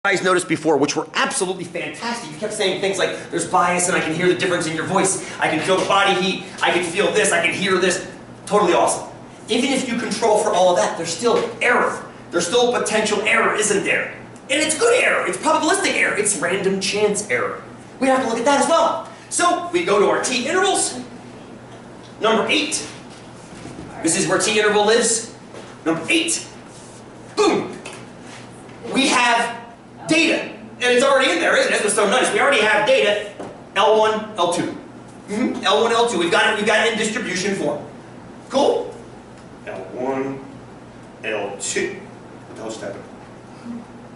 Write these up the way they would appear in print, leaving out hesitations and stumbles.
guys noticed before, which were absolutely fantastic. You kept saying things like, there's bias and I can hear the difference in your voice. I can feel the body heat. I can feel this. I can hear this. Totally awesome. Even if you control for all of that, there's still error. There's still potential error, isn't there? And it's good error. It's probabilistic error. It's random chance error. We have to look at that as well. So we go to our t intervals. Number 8. This is where t interval lives. Number 8. Boom. We have data, and it's already in there, isn't it? It's so nice. We already have data, L1, L2. L1, L2. We've got it in distribution form. Cool? L1, L2. What the hell just happened?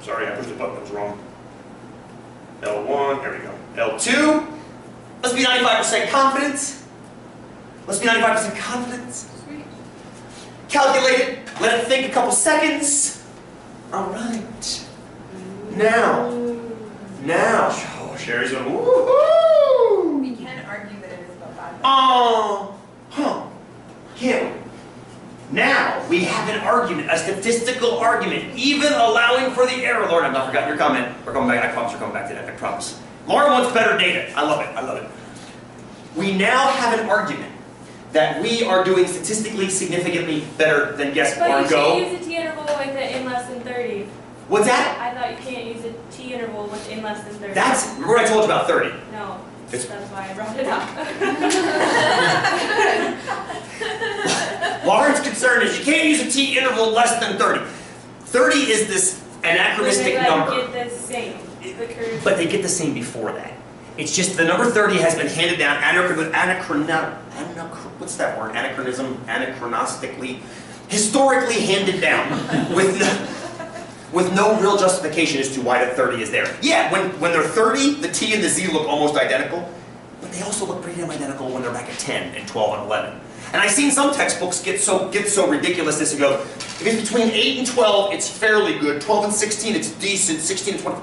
Sorry, I pushed the button. That was wrong. L1, there we go. L2. Let's be 95% confident. Let's be 95% confident. Sweet. Calculate it. Let it think a couple seconds. All right. Now, oh, Sherry's going, woohoo! We can argue that it is about 5. Oh, can't we? Now, we have an argument, a statistical argument, even allowing for the error. Lauren, I've not forgotten your comment. We're coming back, I promise we're coming back to that, I promise. Lauren wants better data. I love it, I love it. We now have an argument that we are doing statistically significantly better than guess But or you go. can't use a t-interval with it in less than 30. What's that? I thought you can't use a t-interval within less than 30. That's, remember what I told you about 30. No, It's- that's why I brought it up. Lauren's concern is you can't use a t interval less than 30. 30 is this anachronistic number. They get the same. But they get the same before that. It's just the number 30 has been handed down what's that word? Anachronism, anachronistically, historically handed down with no real justification as to why the 30 is there. Yeah, when they're 30, the T and the Z look almost identical, but they also look pretty damn identical when they're back at 10 and 12 and 11. And I've seen some textbooks get so ridiculous this and go, if it's between 8 and 12, it's fairly good. 12 and 16, it's decent. 16 and 20.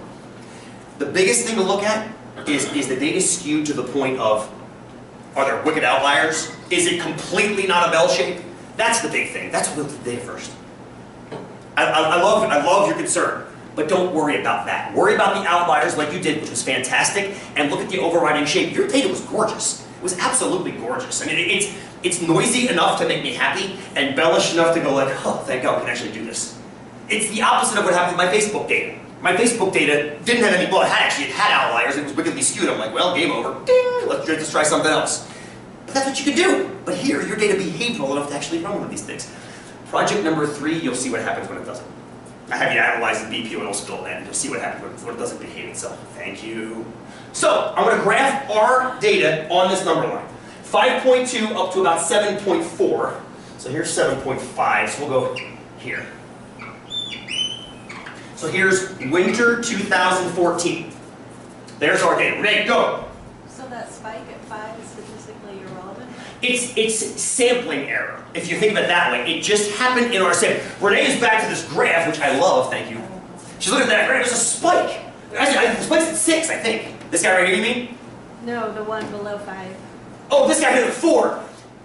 The biggest thing to look at is the data skewed to the point of, are there wicked outliers? Is it completely not a bell shape? That's the big thing. That's what we look at the data first. I love your concern, but don't worry about that. Worry about the outliers like you did, which was fantastic, and look at the overriding shape. Your data was gorgeous. It was absolutely gorgeous. I mean, it's noisy enough to make me happy, and bellish enough to go like, oh, thank God we can actually do this. It's the opposite of what happened with my Facebook data. My Facebook data didn't have any, well, it had outliers, it was wickedly skewed. I'm like, well, game over. Ding, let's try something else. But that's what you can do. But here, your data behavioral enough to actually run one of these things. Project number 3, you'll see what happens when it doesn't. I have you analyze the BP when it'll still end. You'll see what happens when it doesn't behave itself. Thank you. So, I'm going to graph our data on this number line. 5.2 up to about 7.4. So here's 7.5, so we'll go here. So here's winter 2014. There's our data. Renee, go. So that spike at 5 is statistically irrelevant? It's sampling error, if you think of it that way. It just happened in our sample. Renee is back to this graph, which I love, thank you. She's looking at that graph, there's a spike. Actually, the spike's at 6, I think. This guy right here, you mean? No, the one below 5. Oh, this guy hit at 4.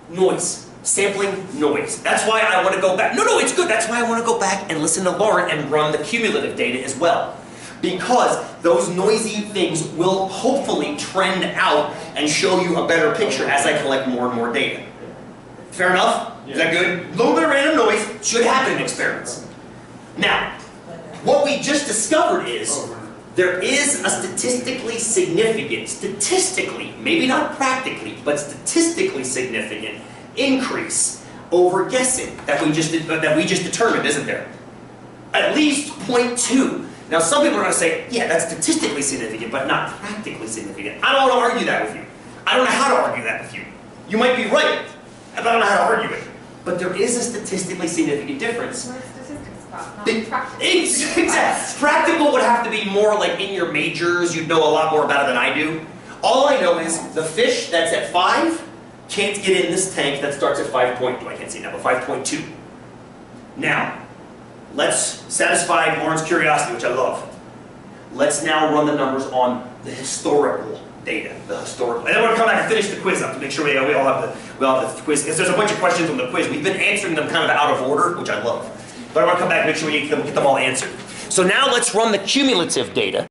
Noise. Sampling noise. That's why I want to go back. No, it's good. That's why I want to go back and listen to Lauren and run the cumulative data as well. Because those noisy things will hopefully trend out and show you a better picture as I collect more and more data. Fair enough? Is that good? A little bit of random noise should happen in experiments. Now, what we just discovered is there is a statistically significant, maybe not practically, but statistically significant increase over guessing that we just determined, isn't there? At least 0.2. Now some people are going to say, yeah, that's statistically significant, but not practically significant. I don't want to argue that with you. I don't know how to argue that with you. You might be right, but I don't know how to argue it. But there is a statistically significant difference. Where's statistics about, not practical? Exactly. Practical would have to be more like in your majors. You'd know a lot more about it than I do. All I know is the fish that's at 5 can't get in this tank that starts at 5.2. I can't see now, but 5.2. Now, let's satisfy Lauren's curiosity, which I love. Let's now run the numbers on the historical data, And then we're going to come back and finish the quiz up to make sure we all have the quiz. Because there's a bunch of questions on the quiz. We've been answering them kind of out of order, which I love. But I want to come back and make sure we get them all answered. So now let's run the cumulative data.